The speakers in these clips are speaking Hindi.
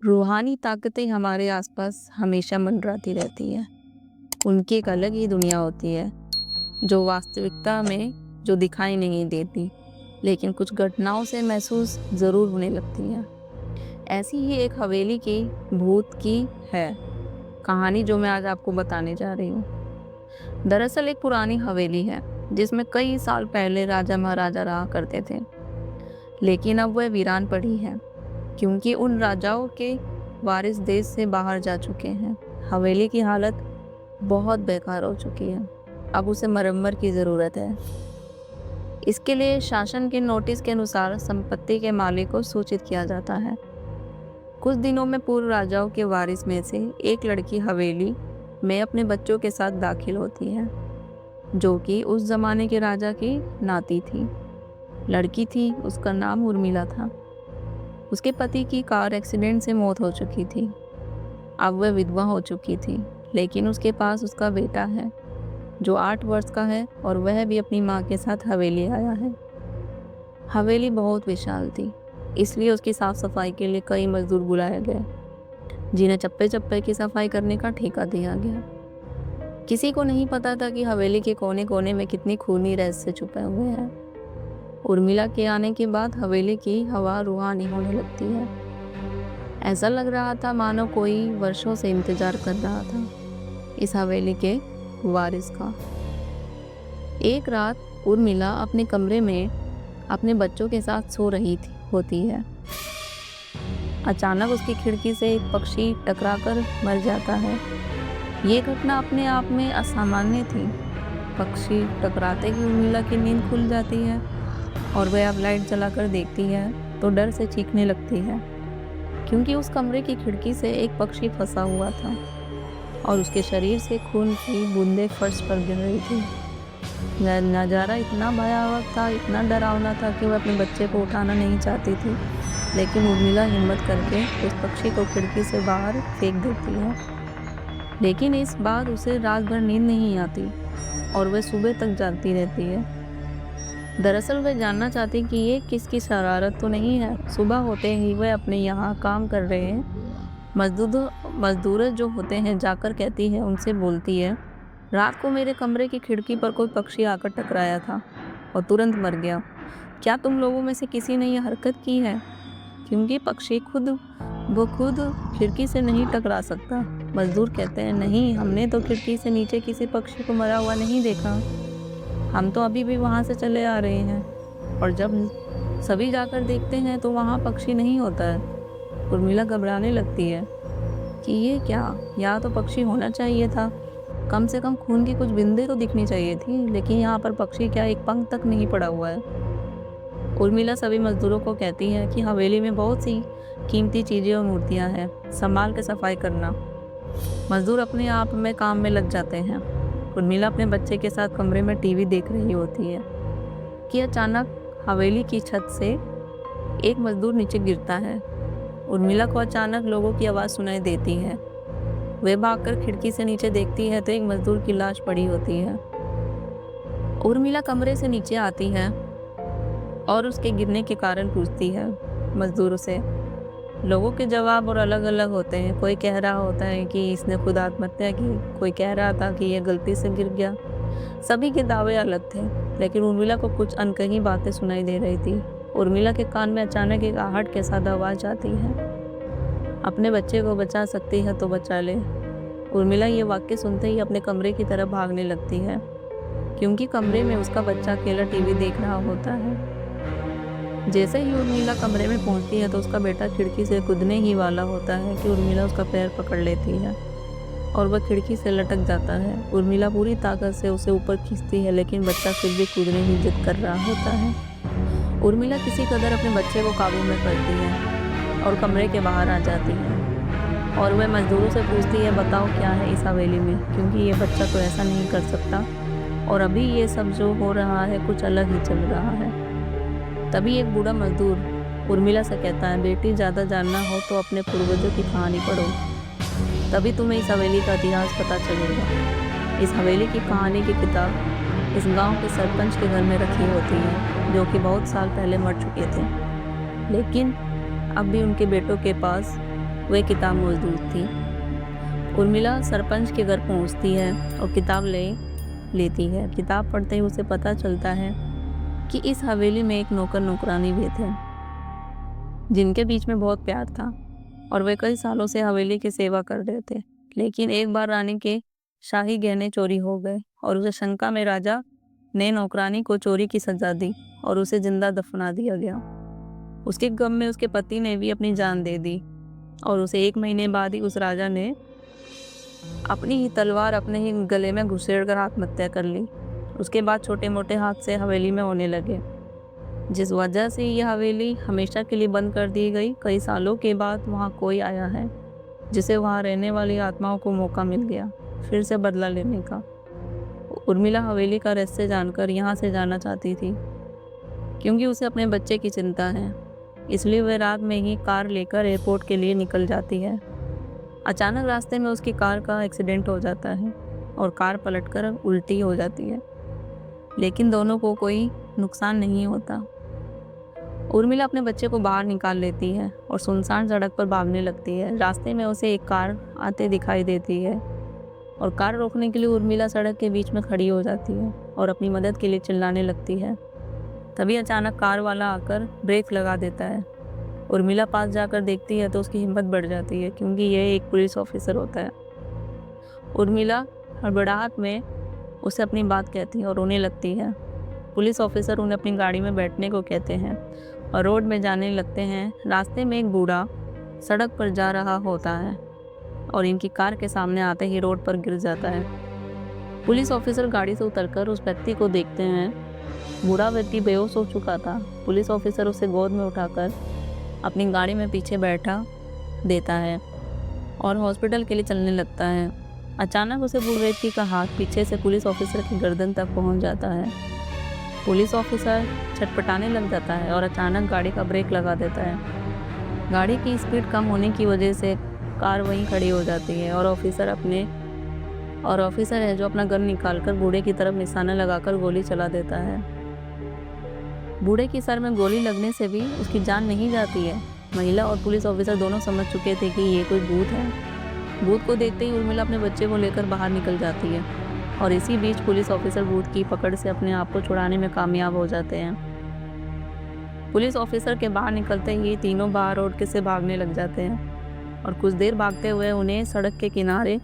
रूहानी ताकतें हमारे आसपास हमेशा मंडराती रहती हैं। उनकी एक अलग ही दुनिया होती है, जो वास्तविकता में जो दिखाई नहीं देती, लेकिन कुछ घटनाओं से महसूस ज़रूर होने लगती हैं। ऐसी ही एक हवेली की भूत की है कहानी जो मैं आज आपको बताने जा रही हूँ। दरअसल एक पुरानी हवेली है, जिसमें कई साल पहले राजा महाराजा रहा करते थे, लेकिन अब वह वीरान पड़ी है, क्योंकि उन राजाओं के वारिस देश से बाहर जा चुके हैं। हवेली की हालत बहुत बेकार हो चुकी है। अब उसे मरम्मत की ज़रूरत है। इसके लिए शासन के नोटिस के अनुसार संपत्ति के मालिक को सूचित किया जाता है। कुछ दिनों में पूर्व राजाओं के वारिस में से एक लड़की हवेली में अपने बच्चों के साथ दाखिल होती है, जो कि उस जमाने के राजा की नाती थी। लड़की थी, उसका नाम उर्मिला था। उसके पति की कार एक्सीडेंट से मौत हो चुकी थी। अब वह विधवा हो चुकी थी, लेकिन उसके पास उसका बेटा है, जो 8 वर्ष का है, और वह भी अपनी माँ के साथ हवेली आया है। हवेली बहुत विशाल थी, इसलिए उसकी साफ सफाई के लिए कई मजदूर बुलाए गए, जिन्हें चप्पे चप्पे की सफाई करने का ठेका दिया गया। किसी को नहीं पता था कि हवेली के कोने कोने में कितनी खूनी रहस्य छुपे हुए हैं। उर्मिला के आने के बाद हवेली की हवा रूहानी होने लगती है। ऐसा लग रहा था मानो कोई वर्षों से इंतजार कर रहा था इस हवेली के वारिस का। एक रात उर्मिला अपने कमरे में अपने बच्चों के साथ सो रही होती है। अचानक उसकी खिड़की से एक पक्षी टकराकर मर जाता है। ये घटना अपने आप में असामान्य थी। पक्षी टकराते ही उर्मिला की नींद खुल जाती है, और वह अब लाइट जलाकर देखती है तो डर से चीखने लगती है, क्योंकि उस कमरे की खिड़की से एक पक्षी फंसा हुआ था और उसके शरीर से खून की बूंदें फर्श पर गिर रही थी। नज़ारा इतना भयावह था, इतना डरावना था कि वह अपने बच्चे को उठाना नहीं चाहती थी, लेकिन उर्मिला हिम्मत करके उस पक्षी को खिड़की से बाहर फेंक देती है। लेकिन इस बार उसे रात भर नींद नहीं आती और वह सुबह तक जागती रहती है। दरअसल वह जानना चाहती कि ये किसकी शरारत तो नहीं है। सुबह होते ही वह अपने यहाँ काम कर रहे हैं मजदूर जो होते हैं जाकर कहती है, उनसे बोलती है, रात को मेरे कमरे की खिड़की पर कोई पक्षी आकर टकराया था और तुरंत मर गया। क्या तुम लोगों में से किसी ने यह हरकत की है? क्योंकि पक्षी खुद खिड़की से नहीं टकरा सकता। मजदूर कहते हैं, नहीं, हमने तो खिड़की से नीचे किसी पक्षी को मरा हुआ नहीं देखा। हम तो अभी भी वहाँ से चले आ रहे हैं, और जब सभी जाकर देखते हैं तो वहाँ पक्षी नहीं होता है। उर्मिला घबराने लगती है कि ये क्या, यहाँ तो पक्षी होना चाहिए था। कम से कम खून की कुछ बिंदे तो दिखनी चाहिए थी, लेकिन यहाँ पर पक्षी क्या, एक पंख तक नहीं पड़ा हुआ है। उर्मिला सभी मजदूरों को कहती है कि हवेली में बहुत सी कीमती चीज़ें और मूर्तियाँ हैं, संभाल के सफाई करना। मजदूर अपने आप में काम में लग जाते हैं। उर्मिला अपने बच्चे के साथ कमरे में टीवी देख रही होती है कि अचानक हवेली की छत से एक मजदूर नीचे गिरता है। उर्मिला को अचानक लोगों की आवाज़ सुनाई देती है। वह भागकर खिड़की से नीचे देखती है तो एक मजदूर की लाश पड़ी होती है। उर्मिला कमरे से नीचे आती है और उसके गिरने के कारण पूछती है मजदूर से। लोगों के जवाब और अलग अलग होते हैं। कोई कह रहा होता है कि इसने खुद आत्महत्या की, कोई कह रहा था कि यह गलती से गिर गया। सभी के दावे अलग थे, लेकिन उर्मिला को कुछ अनकही बातें सुनाई दे रही थी। उर्मिला के कान में अचानक एक आहट के साथ आवाज़ आती है, अपने बच्चे को बचा सकती है तो बचा ले। उर्मिला ये वाक्य सुनते ही अपने कमरे की तरफ भागने लगती है, क्योंकि कमरे में उसका बच्चा अकेला टीवी देख रहा होता है। जैसे ही उर्मिला कमरे में पहुंचती है तो उसका बेटा खिड़की से कूदने ही वाला होता है कि उर्मिला उसका पैर पकड़ लेती है और वह खिड़की से लटक जाता है। उर्मिला पूरी ताकत से उसे ऊपर खींचती है, लेकिन बच्चा फिर भी कूदने की जिद कर रहा होता है। उर्मिला किसी कदर अपने बच्चे को काबू में करती है और कमरे के बाहर आ जाती है, और वह मजदूरों से पूछती है, बताओ क्या है इस हवेली में, क्योंकि ये बच्चा तो ऐसा नहीं कर सकता, और अभी ये सब जो हो रहा है कुछ अलग ही चल रहा है। तभी एक बूढ़ा मजदूर उर्मिला से कहता है, बेटी, ज़्यादा जानना हो तो अपने पूर्वजों की कहानी पढ़ो, तभी तुम्हें इस हवेली का इतिहास पता चलेगा। इस हवेली की कहानी की किताब इस गांव के सरपंच के घर में रखी होती है, जो कि बहुत साल पहले मर चुके थे, लेकिन अब भी उनके बेटों के पास वह किताब मौजूद थी। उर्मिला सरपंच के घर पहुंचती है और किताब ले लेती है। किताब पढ़ते ही उसे पता चलता है कि इस हवेली में एक नौकर नौकरानी भी थे, जिनके बीच में बहुत प्यार था और वे कई सालों से हवेली की सेवा कर रहे थे। लेकिन एक बार रानी के शाही गहने चोरी हो गए और उसे शंका में राजा ने नौकरानी को चोरी की सजा दी और उसे जिंदा दफना दिया गया। उसके गम में उसके पति ने भी अपनी जान दे दी और उसे 1 महीने बाद ही उस राजा ने अपनी ही तलवार अपने ही गले में घुसेड़कर आत्महत्या कर ली। उसके बाद छोटे मोटे हादसे हवेली में होने लगे, जिस वजह से यह हवेली हमेशा के लिए बंद कर दी गई। कई सालों के बाद वहाँ कोई आया है, जिसे वहाँ रहने वाली आत्माओं को मौका मिल गया फिर से बदला लेने का। उर्मिला हवेली का रहस्य जानकर यहाँ से जाना चाहती थी, क्योंकि उसे अपने बच्चे की चिंता है। इसलिए वह रात में ही कार लेकर एयरपोर्ट के लिए निकल जाती है। अचानक रास्ते में उसकी कार का एक्सीडेंट हो जाता है और कार पलटकर उल्टी हो जाती है, लेकिन दोनों को कोई नुकसान नहीं होता। उर्मिला अपने बच्चे को बाहर निकाल लेती है और सुनसान सड़क पर भागने लगती है। रास्ते में उसे एक कार आते दिखाई देती है और कार रोकने के लिए उर्मिला सड़क के बीच में खड़ी हो जाती है और अपनी मदद के लिए चिल्लाने लगती है। तभी अचानक कार वाला आकर ब्रेक लगा देता है। उर्मिला पास जाकर देखती है तो उसकी हिम्मत बढ़ जाती है, क्योंकि यह एक पुलिस ऑफिसर होता है। उर्मिला हड़बड़ाहट में उसे अपनी बात कहती है और रोने लगती है। पुलिस ऑफिसर उन्हें अपनी गाड़ी में बैठने को कहते हैं और रोड में जाने लगते हैं। रास्ते में एक बूढ़ा सड़क पर जा रहा होता है और इनकी कार के सामने आते ही रोड पर गिर जाता है। पुलिस ऑफिसर गाड़ी से उतरकर उस व्यक्ति को देखते हैं। बूढ़ा व्यक्ति बेहोश हो चुका था। पुलिस ऑफिसर उसे गोद में उठाकर अपनी गाड़ी में पीछे बैठा देता है और हॉस्पिटल के लिए चलने लगता है। अचानक उसे बूढ़े व्यक्ति का हाथ पीछे से पुलिस ऑफिसर की गर्दन तक पहुंच जाता है। पुलिस ऑफिसर छटपटाने लग जाता है और अचानक गाड़ी का ब्रेक लगा देता है। गाड़ी की स्पीड कम होने की वजह से कार वहीं खड़ी हो जाती है और ऑफिसर है जो अपना गन निकालकर बूढ़े की तरफ निशाना लगाकर गोली चला देता है। बूढ़े की सर में गोली लगने से भी उसकी जान नहीं जाती है। महिला और पुलिस ऑफिसर दोनों समझ चुके थे कि ये कोई भूत है। भूत को देखते ही उर्मिला अपने बच्चे को लेकर बाहर निकल जाती है और इसी बीच पुलिस ऑफिसर भूत की पकड़ से अपने आप को छुड़ाने में कामयाब हो जाते हैं। पुलिस ऑफिसर के बाहर निकलते ही तीनों बाहर रोड से भागने लग जाते हैं और कुछ देर भागते हुए उन्हें सड़क के किनारे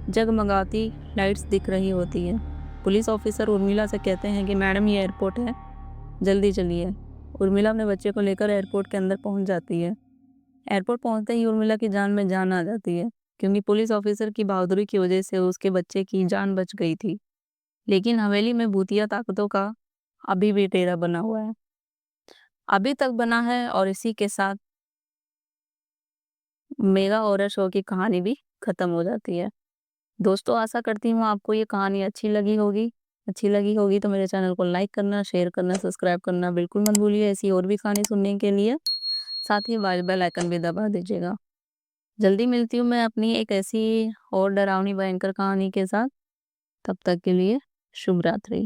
जगमगाती लाइट्स दिख रही होती है। पुलिस ऑफिसर उर्मिला से कहते हैं कि मैडम, ये एयरपोर्ट है, जल्दी चलिए। उर्मिला अपने बच्चे को लेकर एयरपोर्ट के अंदर पहुंच जाती है। एयरपोर्ट पहुंचते ही उर्मिला की जान में जान आ जाती है, क्योंकि पुलिस ऑफिसर की बहादुरी की वजह से उसके बच्चे की जान बच गई थी। लेकिन हवेली में भूतिया ताकतों का अभी भी डेरा बना हुआ है, अभी तक बना है। और इसी के साथ मेगा हॉरर शो की कहानी भी खत्म हो जाती है। दोस्तों, आशा करती हूँ आपको ये कहानी अच्छी लगी होगी तो मेरे चैनल को लाइक करना, शेयर करना, सब्सक्राइब करना बिल्कुल मत भूलिए। ऐसी और भी कहानी सुनने के लिए साथ ही बेल आइकन भी दबा दीजिएगा। जल्दी मिलती हूँ मैं अपनी एक ऐसी और डरावनी भयंकर कहानी के साथ। तब तक के लिए शुभ रात्रि।